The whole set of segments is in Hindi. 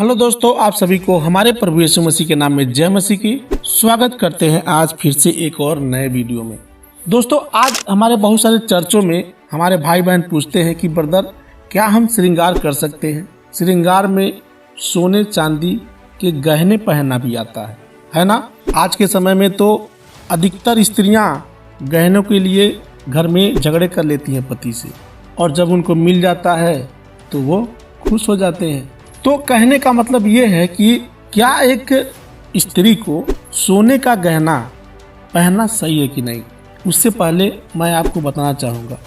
हेलो दोस्तों, आप सभी को हमारे प्रभु यीशु मसीह के नाम में जय मसीह की स्वागत करते हैं आज फिर से एक और नए वीडियो में। दोस्तों, आज हमारे बहुत सारे चर्चों में हमारे भाई बहन पूछते हैं कि ब्रदर, क्या हम श्रृंगार कर सकते हैं? श्रृंगार में सोने चांदी के गहने पहनना भी आता है ना? आज के समय में तो अधिकतर स्त्रियां गहनों के लिए घर में झगड़े कर लेती हैं पति से, और जब उनको मिल जाता है तो वो खुश हो जाते हैं। तो कहने का मतलब ये है कि क्या एक स्त्री को सोने का गहना पहनना सही है कि नहीं। उससे पहले मैं आपको बताना चाहूँगा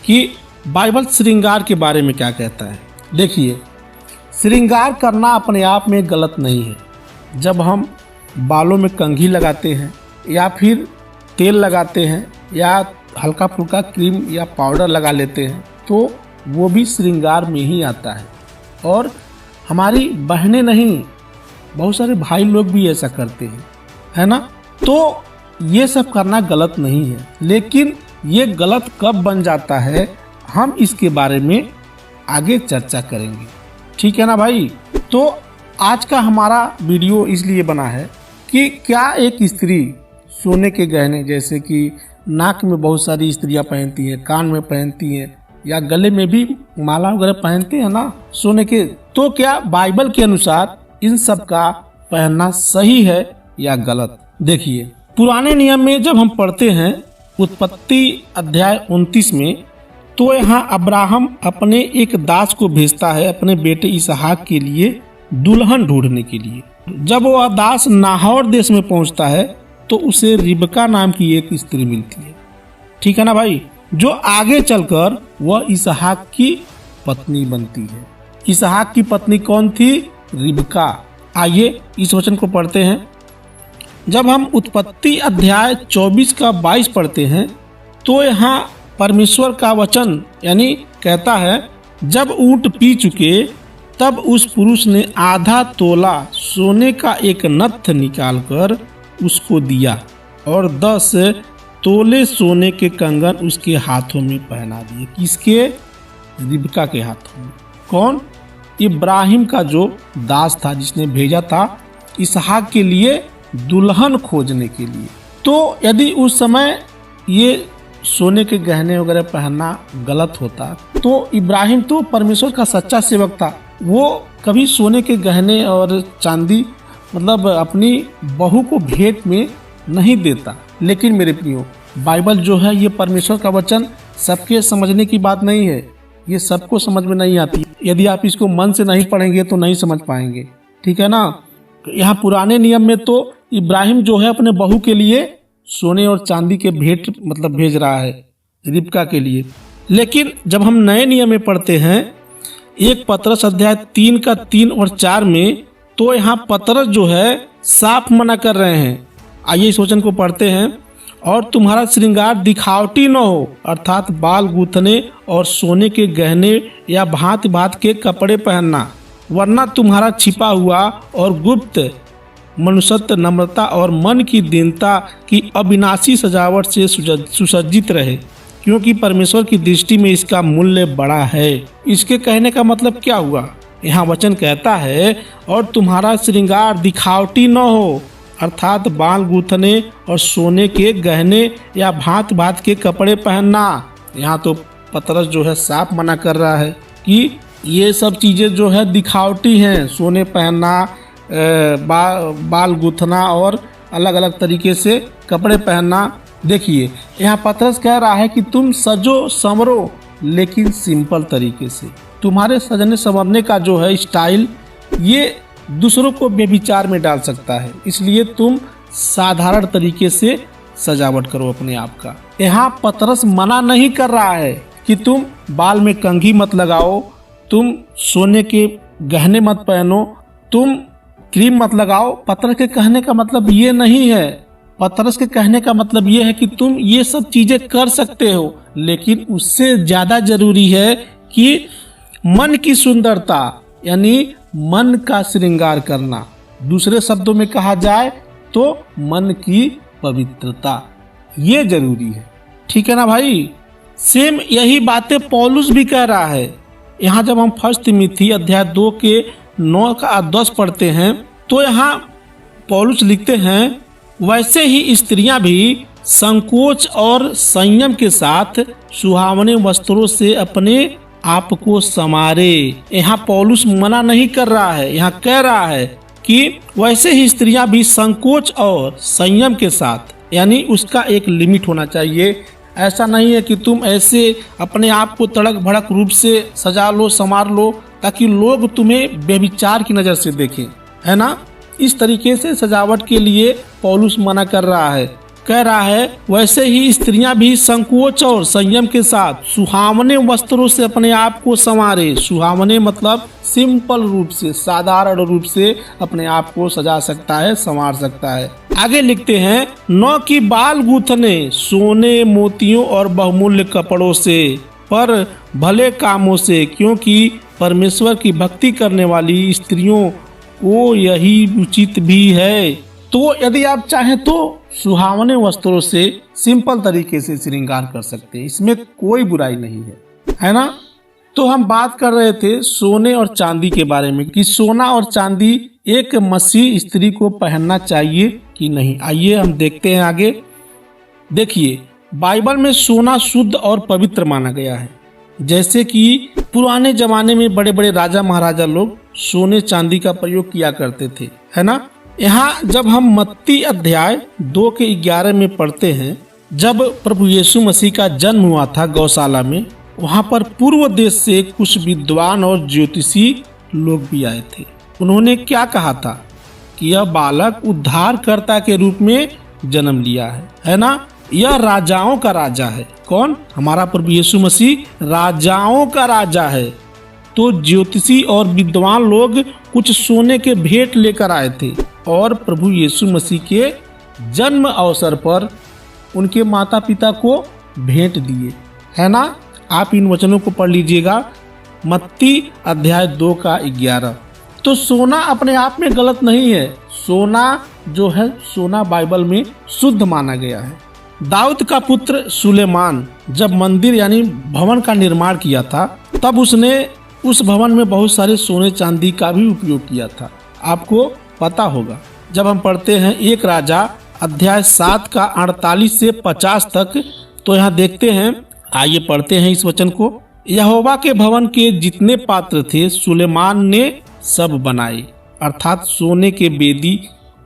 कि बाइबल श्रृंगार के बारे में क्या कहता है। देखिए, श्रृंगार करना अपने आप में गलत नहीं है। जब हम बालों में कंघी लगाते हैं या फिर तेल लगाते हैं या हल्का फुल्का क्रीम या पाउडर लगा लेते हैं तो वो भी श्रृंगार में ही आता है। और हमारी बहनें नहीं, बहुत सारे भाई लोग भी ऐसा करते हैं, है ना? तो ये सब करना गलत नहीं है, लेकिन ये गलत कब बन जाता है हम इसके बारे में आगे चर्चा करेंगे, ठीक है ना भाई? तो आज का हमारा वीडियो इसलिए बना है कि क्या एक स्त्री सोने के गहने, जैसे कि नाक में बहुत सारी स्त्रियां पहनती हैं, कान में पहनती हैं या गले में भी माला वगैरह पहनते हैं ना सोने के, तो क्या बाइबल के अनुसार इन सब का पहनना सही है या गलत? देखिए, पुराने नियम में जब हम पढ़ते हैं उत्पत्ति अध्याय 29 में, तो यहाँ अब्राहम अपने एक दास को भेजता है अपने बेटे इसहाक के लिए दुल्हन ढूंढने के लिए। जब वह दास नाहौर देश में पहुंचता है तो उसे रिबका नाम की एक स्त्री मिलती है, ठीक है ना भाई, जो आगे चलकर वह इसहाक की पत्नी बनती है। इसहाक की पत्नी कौन थी? रिबका। आइए इस वचन को पढ़ते हैं। जब हम उत्पत्ति अध्याय 24 का 22 पढ़ते हैं तो यहाँ परमेश्वर का वचन यानी कहता है, जब ऊंट पी चुके तब उस पुरुष ने आधा तोला सोने का एक नत्थ निकालकर उसको दिया और 10 तोले सोने के कंगन उसके हाथों में पहना दिए। किसके? रिबका के हाथों में। कौन? इब्राहिम का जो दास था, जिसने भेजा था इसहाक के लिए दुल्हन खोजने के लिए। तो यदि उस समय ये सोने के गहने वगैरह पहनना गलत होता तो इब्राहिम तो परमेश्वर का सच्चा सेवक था, वो कभी सोने के गहने और चांदी मतलब अपनी बहू को भेंट में नहीं देता। लेकिन मेरे प्रियो, बाइबल जो है ये परमेश्वर का वचन सबके समझने की बात नहीं है, ये सबको समझ में नहीं आती। यदि आप इसको मन से नहीं पढ़ेंगे तो नहीं समझ पाएंगे, ठीक है ना? यहाँ पुराने नियम में तो इब्राहिम जो है अपने बहू के लिए सोने और चांदी के भेंट मतलब भेज रहा है रिबका के लिए। लेकिन जब हम नए नियम में पढ़ते हैं 1 पतरस अध्याय 3 का 3 और 4 में, तो यहाँ पतरस जो है साफ मना कर रहे हैं। आइए इस वचन को पढ़ते हैं। और तुम्हारा श्रृंगार दिखावटी न हो, अर्थात बाल गूंथने और सोने के गहने या भांति भांति के कपड़े पहनना, वरना तुम्हारा छिपा हुआ और गुप्त मनुष्यत्व नम्रता और मन की दीनता की अविनाशी सजावट से सुसज्जित रहे, क्योंकि परमेश्वर की दृष्टि में इसका मूल्य बड़ा है। इसके कहने का मतलब क्या हुआ? यहाँ वचन कहता है, और तुम्हारा श्रृंगार दिखावटी न हो, अर्थात बाल गूंथने और सोने के गहने या भांत भांत के कपड़े पहनना। यहाँ तो पतरस जो है साफ मना कर रहा है कि ये सब चीज़ें जो है दिखावटी हैं। सोने पहनना, बाल गूंथना और अलग अलग तरीके से कपड़े पहनना। देखिए, यहाँ पतरस कह रहा है कि तुम सजो संवरो लेकिन सिंपल तरीके से। तुम्हारे सजने संवरने का जो है स्टाइल, ये दूसरों को बेविचार में डाल सकता है, इसलिए तुम साधारण तरीके से सजावट करो अपने आप का। यहाँ पतरस मना नहीं कर रहा है कि तुम बाल में कंघी मत लगाओ, तुम सोने के गहने मत पहनो, तुम क्रीम मत लगाओ। पतरस के कहने का मतलब ये नहीं है। पतरस के कहने का मतलब ये है कि तुम ये सब चीजें कर सकते हो, लेकिन उससे ज्यादा जरूरी है कि मन की सुंदरता यानी मन का श्रृंगार करना। दूसरे शब्दों में कहा जाए तो मन की पवित्रता, ये जरूरी है, ठीक है ना भाई? सेम यही बातें पौलुस भी कह रहा है। यहाँ जब हम 1 तिमोथी अध्याय 2 के 9 का 10 पढ़ते हैं तो यहाँ पौलुस लिखते हैं, वैसे ही स्त्रियां भी संकोच और संयम के साथ सुहावने वस्त्रों से अपने आप को संवारे। यहाँ पौलुस मना नहीं कर रहा है, यहाँ कह रहा है कि वैसे ही स्त्रियां भी संकोच और संयम के साथ, यानी उसका एक लिमिट होना चाहिए। ऐसा नहीं है कि तुम ऐसे अपने आप को तड़क भड़क रूप से सजा लो, संवार लो ताकि लोग तुम्हें बेविचार की नज़र से देखें, है ना। इस तरीके से सजावट के लिए पौलुस मना कर रहा है, कह रहा है वैसे ही स्त्रियां भी संकोच और संयम के साथ सुहावने वस्त्रों से अपने आप को संवारे। सुहावने मतलब सिंपल रूप से, साधारण रूप से अपने आप को सजा सकता है, संवार सकता है। आगे लिखते हैं, न कि बाल गूंथने सोने मोतियों और बहुमूल्य कपड़ों से, पर भले कामों से, क्योंकि परमेश्वर की भक्ति करने वाली स्त्रियों को यही उचित भी है। तो यदि आप चाहें तो सुहावने वस्त्रों से सिंपल तरीके से श्रृंगार कर सकते हैं, इसमें कोई बुराई नहीं है ना। तो हम बात कर रहे थे सोने और चांदी के बारे में कि सोना और चांदी एक मसीह स्त्री को पहनना चाहिए कि नहीं। आइए हम देखते हैं आगे। देखिए, बाइबल में सोना शुद्ध और पवित्र माना गया है। जैसे कि पुराने जमाने में बड़े बड़े राजा महाराजा लोग सोने चांदी का प्रयोग किया करते थे, है ना। यहाँ जब हम मत्ती अध्याय 2 के 11 में पढ़ते हैं, जब प्रभु यीशु मसीह का जन्म हुआ था गौशाला में, वहाँ पर पूर्व देश से कुछ विद्वान और ज्योतिषी लोग भी आए थे। उन्होंने क्या कहा था कि यह बालक उद्धारकर्ता के रूप में जन्म लिया है ना। यह राजाओं का राजा है। कौन? हमारा प्रभु यीशु मसीह राजाओं का राजा है। तो ज्योतिषी और विद्वान लोग कुछ सोने के भेंट लेकर आए थे और प्रभु यीशु मसीह के जन्म अवसर पर उनके माता पिता को भेंट दिए, है ना। आप इन वचनों को पढ़ लीजिएगा, मत्ती अध्याय 2 का 11। तो सोना अपने आप में गलत नहीं है। सोना जो है, सोना बाइबल में शुद्ध माना गया है। दाऊद का पुत्र सुलेमान जब मंदिर यानी भवन का निर्माण किया था, तब उसने उस भवन में बहुत सारे सोने चांदी का भी उपयोग किया था। आपको पता होगा, जब हम पढ़ते हैं 1 राजा अध्याय 7 का 48 से 50 तक, तो यहाँ देखते हैं, आइए पढ़ते हैं इस वचन को। यहोवा के भवन के जितने पात्र थे सुलेमान ने सब बनाए, अर्थात सोने के बेदी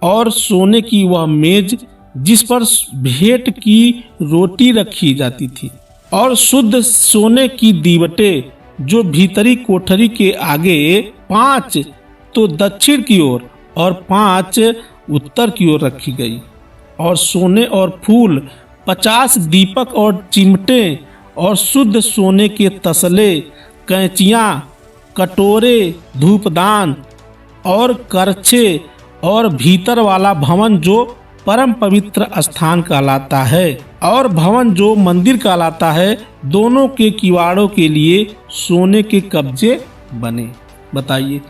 और सोने की वह मेज जिस पर भेंट की रोटी रखी जाती थी, और शुद्ध सोने की दीवटें जो भीतरी कोठरी के आगे 5 तो दक्षिण की ओर और 5 उत्तर की ओर रखी गई, और सोने और फूल 50 दीपक और चिमटे और शुद्ध सोने के तसले, कैंचियाँ, कटोरे, धूपदान और करछे, और भीतर वाला भवन जो परम पवित्र स्थान कहलाता है और भवन जो मंदिर कहलाता है, दोनों के किवाड़ों के लिए सोने के कब्जे बने। बताइए,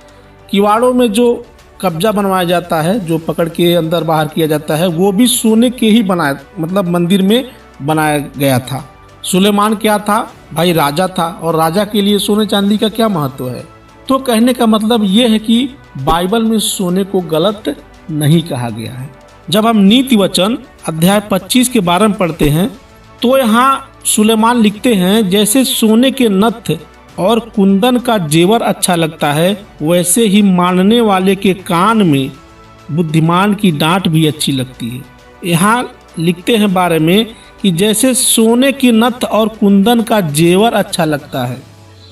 किवाड़ों में जो कब्जा बनवाया जाता है, जो पकड़ के अंदर बाहर किया जाता है, वो भी सोने के ही बनाया, मतलब मंदिर में बनाया गया था। सुलेमान क्या था भाई? राजा था, और राजा के लिए सोने चांदी का क्या महत्व है? तो कहने का मतलब ये है कि बाइबल में सोने को गलत नहीं कहा गया है। जब हम नीति वचन अध्याय 25 के 12 में पढ़ते हैं, तो यहाँ सुलेमान लिखते हैं, जैसे सोने के नथ और कुंदन का जेवर अच्छा लगता है, वैसे ही मानने वाले के कान में बुद्धिमान की डांट भी अच्छी लगती है। यहाँ लिखते हैं बारे में कि जैसे सोने की नथ और कुंदन का जेवर अच्छा लगता है।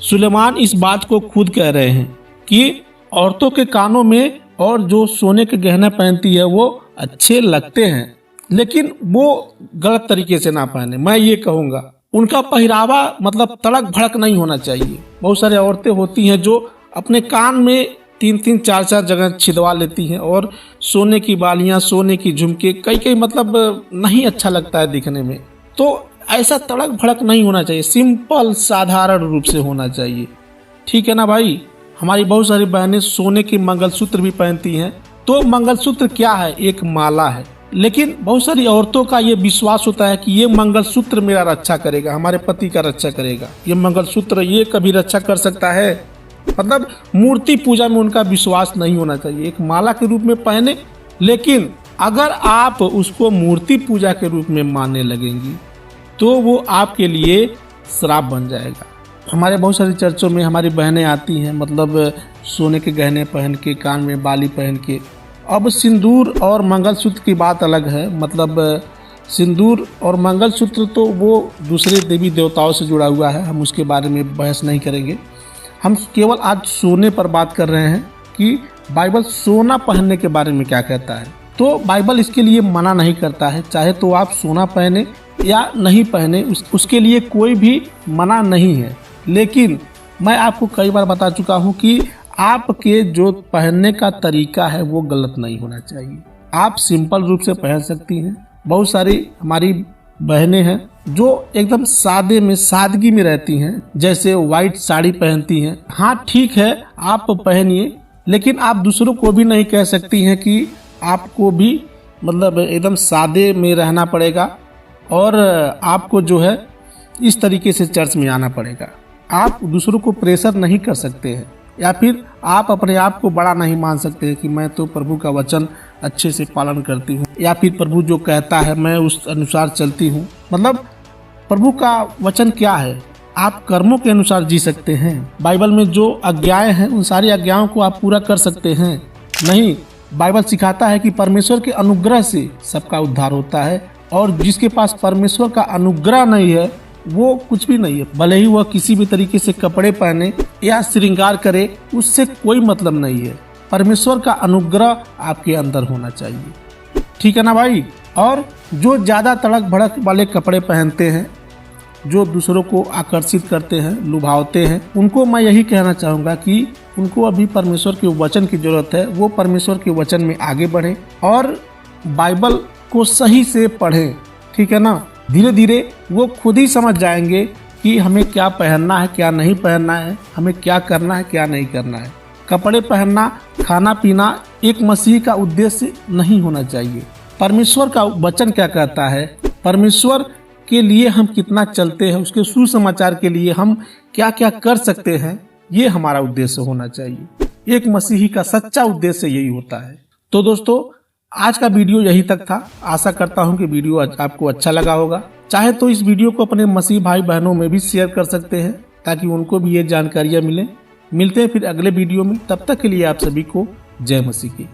सुलेमान इस बात को खुद कह रहे हैं कि औरतों के कानों में और जो सोने के गहने पहनती है वो अच्छे लगते हैं, लेकिन वो गलत तरीके से ना पहने। मैं ये कहूँगा उनका पहरावा मतलब तड़क भड़क नहीं होना चाहिए। बहुत सारे औरतें होती हैं जो अपने कान में 3-3, 4-4 जगह छिदवा लेती हैं, और सोने की बालियां, सोने की झुमके, कई मतलब नहीं अच्छा लगता है दिखने में। तो ऐसा तड़क भड़क नहीं होना चाहिए, सिंपल साधारण रूप से होना चाहिए। ठीक है ना भाई? हमारी बहुत सारी बहनें सोने के मंगलसूत्र भी पहनती हैं। तो मंगलसूत्र क्या है? एक माला है। लेकिन बहुत सारी औरतों का ये विश्वास होता है कि ये मंगलसूत्र मेरा रक्षा करेगा, हमारे पति का रक्षा करेगा। ये मंगलसूत्र ये कभी रक्षा कर सकता है? मतलब मूर्ति पूजा में उनका विश्वास नहीं होना चाहिए। एक माला के रूप में पहने, लेकिन अगर आप उसको मूर्ति पूजा के रूप में मानने लगेंगी तो वो आपके लिए श्राप बन जाएगा। हमारे बहुत सारे चर्चों में हमारी बहनें आती हैं, मतलब सोने के गहने पहन के, कान में बाली पहन के। अब सिंदूर और मंगलसूत्र की बात अलग है, मतलब सिंदूर और मंगलसूत्र तो वो दूसरे देवी देवताओं से जुड़ा हुआ है, हम उसके बारे में बहस नहीं करेंगे। हम केवल आज सोने पर बात कर रहे हैं कि बाइबल सोना पहनने के बारे में क्या कहता है। तो बाइबल इसके लिए मना नहीं करता है, चाहे तो आप सोना पहने या नहीं पहने, उसके लिए कोई भी मना नहीं है। लेकिन मैं आपको कई बार बता चुका हूँ कि आपके जो पहनने का तरीका है वो गलत नहीं होना चाहिए। आप सिंपल रूप से पहन सकती हैं। बहुत सारी हमारी बहनें हैं जो एकदम सादे में, सादगी में रहती हैं, जैसे वाइट साड़ी पहनती हैं। हाँ ठीक है, आप पहनिए, लेकिन आप दूसरों को भी नहीं कह सकती हैं कि आपको भी मतलब एकदम सादे में रहना पड़ेगा और आपको जो है इस तरीके से चर्च में आना पड़ेगा। आप दूसरों को प्रेशर नहीं कर सकते हैं, या फिर आप अपने आप को बड़ा नहीं मान सकते हैं कि मैं तो प्रभु का वचन अच्छे से पालन करती हूँ, या फिर प्रभु जो कहता है मैं उस अनुसार चलती हूँ। मतलब प्रभु का वचन क्या है, आप कर्मों के अनुसार जी सकते हैं। बाइबल में जो आज्ञाएं हैं उन सारी आज्ञाओं को आप पूरा कर सकते हैं। नहीं, बाइबल सिखाता है कि परमेश्वर के अनुग्रह से सबका उद्धार होता है, और जिसके पास परमेश्वर का अनुग्रह नहीं है वो कुछ भी नहीं है। भले ही वह किसी भी तरीके से कपड़े पहने या श्रृंगार करे, उससे कोई मतलब नहीं है। परमेश्वर का अनुग्रह आपके अंदर होना चाहिए, ठीक है ना भाई। और जो ज़्यादा तड़क भड़क वाले कपड़े पहनते हैं, जो दूसरों को आकर्षित करते हैं, लुभावते हैं, उनको मैं यही कहना चाहूँगा कि उनको अभी परमेश्वर के वचन की जरूरत है। वो परमेश्वर के वचन में आगे बढ़ें और बाइबल को सही से पढ़ें, ठीक है ना। धीरे धीरे वो खुद ही समझ जाएंगे कि हमें क्या पहनना है, क्या नहीं पहनना है, हमें क्या करना है, क्या नहीं करना है। कपड़े पहनना, खाना पीना एक मसीह का उद्देश्य नहीं होना चाहिए। परमेश्वर का वचन क्या कहता है, परमेश्वर के लिए हम कितना चलते हैं, उसके सुसमाचार के लिए हम क्या क्या कर सकते हैं, ये हमारा उद्देश्य होना चाहिए। एक मसीही का सच्चा उद्देश्य यही होता है। तो दोस्तों, आज का वीडियो यही तक था। आशा करता हूं कि वीडियो आपको अच्छा लगा होगा। चाहे तो इस वीडियो को अपने मसीह भाई बहनों में भी शेयर कर सकते हैं, ताकि उनको भी ये जानकारियां मिले। मिलते हैं फिर अगले वीडियो में, तब तक के लिए आप सभी को जय मसीह की।